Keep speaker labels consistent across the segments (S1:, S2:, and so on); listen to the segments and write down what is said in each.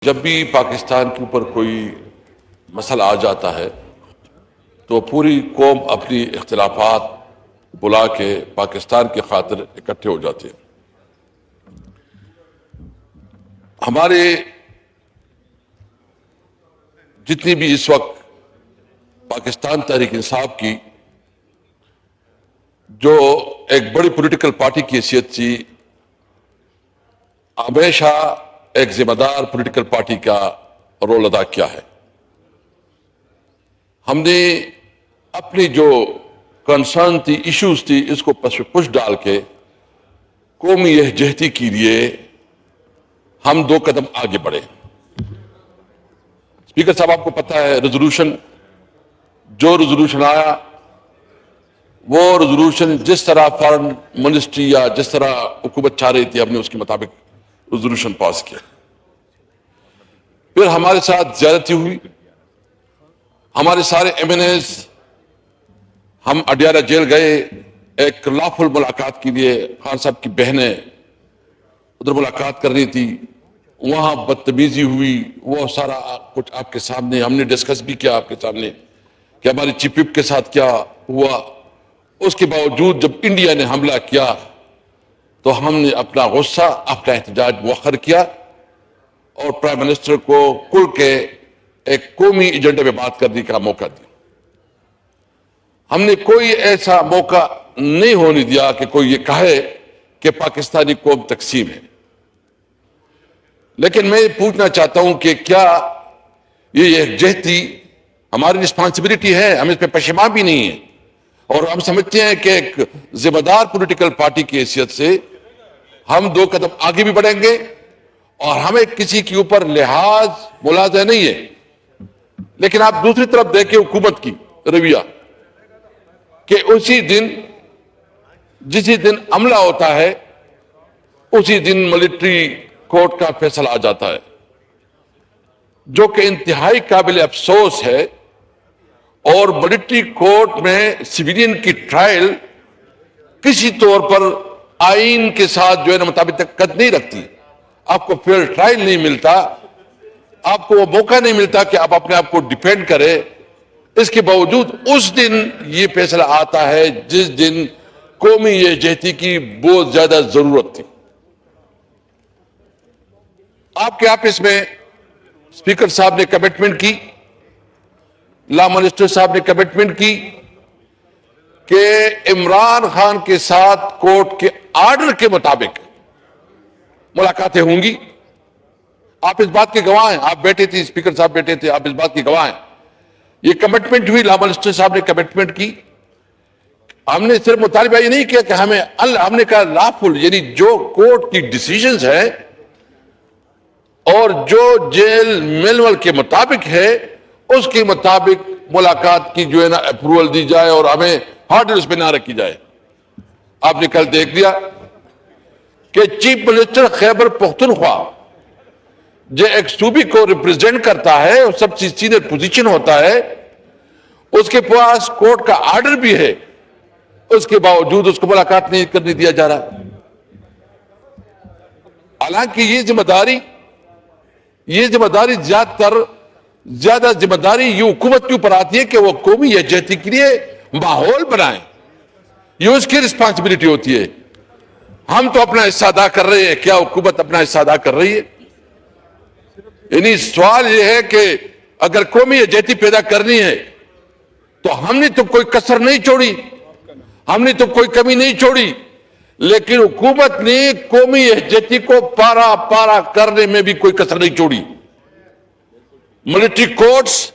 S1: جب بھی پاکستان کے اوپر کوئی مسئلہ آ جاتا ہے تو پوری قوم اپنی اختلافات بلا کے پاکستان کی خاطر اکٹھے ہو جاتے ہیں۔ ہمارے جتنی بھی اس وقت پاکستان تحریک انصاف کی جو ایک بڑی پولیٹیکل پارٹی کی حیثیت تھی، ہمیشہ ایک ذمہ دار پولیٹیکل پارٹی کا رول ادا کیا ہے۔ ہم نے اپنی جو کنسرن تھی، ایشوز تھی، اس کو پش ڈال کے قومی یکجہتی کے لیے ہم 2 قدم آگے بڑھے۔ اسپیکر صاحب، آپ کو پتہ ہے جو ریزولوشن آیا، وہ ریزولوشن جس طرح فارن منسٹری یا جس طرح حکومت چاہ رہی تھی، ہم نے اس کے مطابق ریزولوشن پاس کیا۔ پھر ہمارے ساتھ زیادتی ہوئی، ہمارے سارے ایم این ایز، ہم اڈیالہ جیل گئے ایک لافل ملاقات کے لیے، خان صاحب کی بہنیں ادھر ملاقات کرنی تھی، وہاں بدتمیزی ہوئی، وہ سارا کچھ آپ کے سامنے ہم نے ڈسکس بھی کیا آپ کے سامنے کہ ہماری چیف وپ کے ساتھ کیا ہوا۔ اس کے باوجود جب انڈیا نے حملہ کیا تو ہم نے اپنا غصہ، اپنا احتجاج مؤخر کیا اور پرائم منسٹر کو کھل کے ایک قومی ایجنڈے پہ بات کرنے کا موقع دیا۔ ہم نے کوئی ایسا موقع نہیں ہونے دیا کہ کوئی یہ کہے کہ پاکستانی قوم تقسیم ہے۔ لیکن میں پوچھنا چاہتا ہوں کہ کیا یہ یکجہتی ہماری رسپانسبلٹی ہے؟ ہم اس پہ پشیمان بھی نہیں ہیں، اور ہم سمجھتے ہیں کہ ایک ذمہ دار پولیٹیکل پارٹی کی حیثیت سے ہم 2 قدم آگے بھی بڑھیں گے، اور ہمیں کسی کے اوپر لحاظ ملاحظہ نہیں ہے۔ لیکن آپ دوسری طرف دیکھیں حکومت کی رویہ، کہ جسی دن حملہ ہوتا ہے اسی دن ملٹری کورٹ کا فیصلہ آ جاتا ہے، جو کہ انتہائی قابل افسوس ہے۔ اور ملٹری کورٹ میں سویلین کی ٹرائل کسی طور پر آئین کے ساتھ جو ہے نا مطابقت نہیں رکھتی، آپ کو فیئر ٹرائل نہیں ملتا، آپ کو وہ موقع نہیں ملتا کہ آپ اپنے آپ کو ڈیفینڈ کرے۔ اس کے باوجود اس دن یہ فیصلہ آتا ہے جس دن قومی یکجہتی کی بہت زیادہ ضرورت تھی۔ آپ کے آفس میں اسپیکر صاحب نے کمٹمنٹ کی، لا منسٹر صاحب نے کمٹمنٹ کی کہ عمران خان کے ساتھ کورٹ کے آرڈر کے مطابق ملاقاتیں ہوں گی۔ آپ اس بات کے گواہ ہیں، آپ بیٹھے تھے، اسپیکر صاحب بیٹھے تھے، آپ اس بات کے گواہ ہیں۔ یہ کمٹمنٹ ہوئی، لا منسٹر صاحب نے کمٹمنٹ کی۔ ہم نے صرف مطالبہ یہ نہیں کیا کہ ہم نے کہا لافل، یعنی جو کورٹ کی ڈیسیژنز ہیں اور جو جیل مینول کے مطابق ہے اس کے مطابق ملاقات کی جو ہے نا اپروول دی جائے اور ہمیں ہارڈرز پہ نہ رکھی جائے۔ آپ نے کل دیکھ لیا کہ چیف منسٹر خیبر پختونخوا جو ایک صوبے کو ریپرزینٹ کرتا ہے اور سب سے سینئر پوزیشن ہوتا ہے، اس کے پاس کورٹ کا آرڈر بھی ہے، اس کے باوجود اس کو ملاقات نہیں کرنے دیا جا رہا۔ حالانکہ یہ ذمہ داری زیادہ ذمہ داری یہ حکومت کے اوپر آتی ہے کہ وہ قومی یکجہتی کے لیے ماحول بنائیں، یہ اس کی رسپانسبلٹی ہوتی ہے۔ ہم تو اپنا حصہ ادا کر رہے ہیں، کیا حکومت اپنا حصہ ادا کر رہی ہے؟ یعنی سوال یہ ہے کہ اگر قومی یکجہتی پیدا کرنی ہے تو ہم نے تو کوئی کسر نہیں چھوڑی، ہم نے تو کوئی کمی نہیں چھوڑی، لیکن حکومت نے قومی یکجہتی کو پارا کرنے میں بھی کوئی کسر نہیں چھوڑی۔ ملٹری کورٹس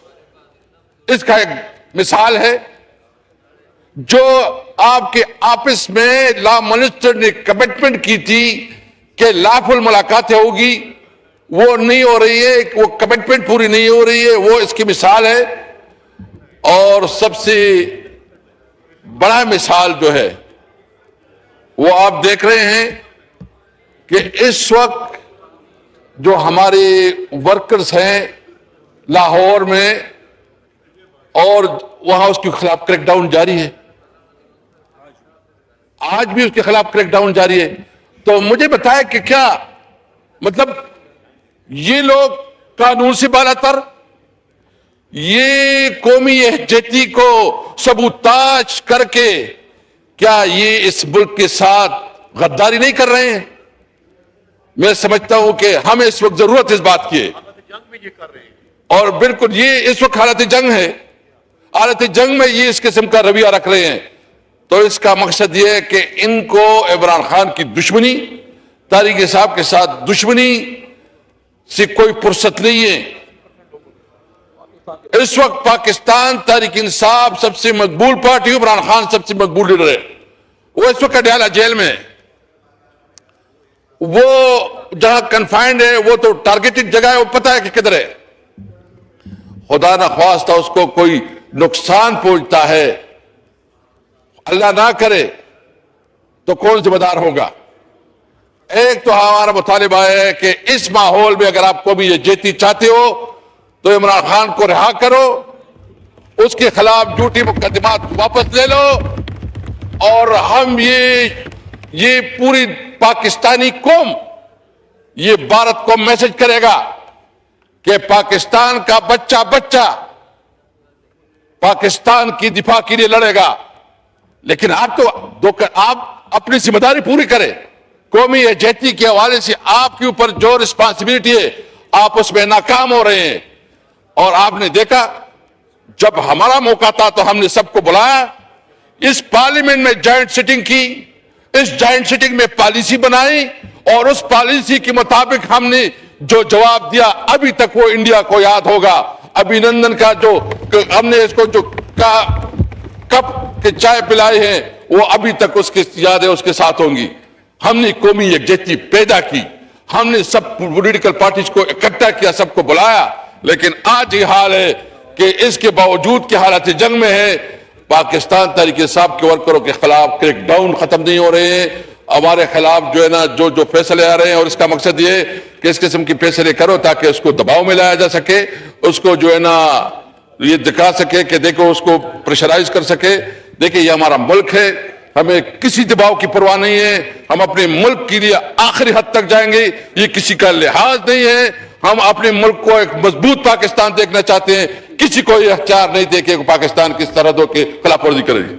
S1: اس کا ایک مثال ہے۔ جو آپ کے آفس میں لا منسٹر نے کمٹمنٹ کی تھی کہ لافل ملاقاتیں ہوگی، وہ نہیں ہو رہی ہے، وہ کمٹمنٹ پوری نہیں ہو رہی ہے، وہ اس کی مثال ہے۔ اور سب سے بڑا مثال جو ہے وہ آپ دیکھ رہے ہیں کہ اس وقت جو ہمارے ورکرز ہیں لاہور میں، اور وہاں اس کے خلاف کریک ڈاؤن جاری ہے، آج بھی اس کے خلاف کریک ڈاؤن جاری ہے۔ تو مجھے بتائے کہ کیا مطلب یہ لوگ قانون سے بالا تر. یہ قومی یکجہتی کو سبوتاج کر کے کیا یہ اس ملک کے ساتھ غداری نہیں کر رہے ہیں؟ میں سمجھتا ہوں کہ ہمیں اس وقت ضرورت اس بات کی ہے, اور بالکل یہ اس وقت حالت جنگ ہے. حالت جنگ میں یہ اس قسم کا رویہ رکھ رہے ہیں, تو اس کا مقصد یہ ہے کہ ان کو عمران خان کی دشمنی, طارق صاحب کے ساتھ دشمنی سے کوئی فرصت نہیں ہے. اس وقت پاکستان تحریک انصاف سب سے مقبول پارٹی, عمران خان سب سے مقبول لیڈر ہے. وہ اس وقت اڈیالہ جیل میں ہے. وہ جہاں کنفائنڈ ہے وہ تو ٹارگیٹڈ جگہ ہے, وہ پتہ ہے کہ کدھر ہے. خدا نہ خواستہ اس کو کوئی نقصان پہنچتا ہے, اللہ نہ کرے, تو کون ذمہ دار ہوگا؟ ایک تو ہمارا مطالبہ ہے کہ اس ماحول میں اگر آپ کو بھی یہ جیتی چاہتے ہو تو عمران خان کو رہا کرو, اس کے خلاف جھوٹی مقدمات واپس لے لو, اور ہم یہ پوری پاکستانی قوم یہ بھارت کو میسج کرے گا کہ پاکستان کا بچہ پاکستان کی دفاع کے لیے لڑے گا. لیکن آپ اپنی ذمہ داری پوری کریں. قومی یکجہتی کے حوالے سے آپ کے اوپر جو رسپانسبلٹی ہے آپ اس میں ناکام ہو رہے ہیں. اور آپ نے دیکھا جب ہمارا موقع تھا تو ہم نے سب کو بلایا, اس پارلیمنٹ میں جوائنٹ سیٹنگ کی, اس جوائنٹ سیٹنگ میں پالیسی بنائی, اور اس پالیسی کے مطابق ہم نے جو جواب دیا ابھی تک وہ انڈیا کو یاد ہوگا. ابھی نندن کا جو ہم نے اس کو جو کپ کے چائے پلائی ہے وہ ابھی تک اس کی یادیں اس کے ساتھ ہوں گی. ہم نے قومی یکجہتی پیدا کی, ہم نے سب پولیٹیکل پارٹیز کو اکٹھا کیا, سب کو بلایا. لیکن آج یہ حال ہے کہ اس کے باوجود کہ حالت جنگ میں ہے, پاکستان تحریک انصاف کے ورکروں کے خلاف کریک ڈاؤن ختم نہیں ہو رہے ہیں. ہمارے خلاف جو ہے نا جو فیصلے آ رہے ہیں, اور اس کا مقصد یہ ہے کہ اس قسم کی فیصلے کرو تاکہ اس کو دباؤ میں لایا جا سکے, اس کو جو ہے نا یہ دکھا سکے کہ دیکھو, اس کو پریشرائز کر سکے. دیکھیں یہ ہمارا ملک ہے, ہمیں کسی دباؤ کی پرواہ نہیں ہے, ہم اپنے ملک کے لیے آخری حد تک جائیں گے, یہ کسی کا لحاظ نہیں ہے. ہم اپنے ملک کو ایک مضبوط پاکستان دیکھنا چاہتے ہیں, کسی کو یہ اختیار نہیں دے کہ پاکستان کی سرحدوں کے خلاف ورزی کرے گی.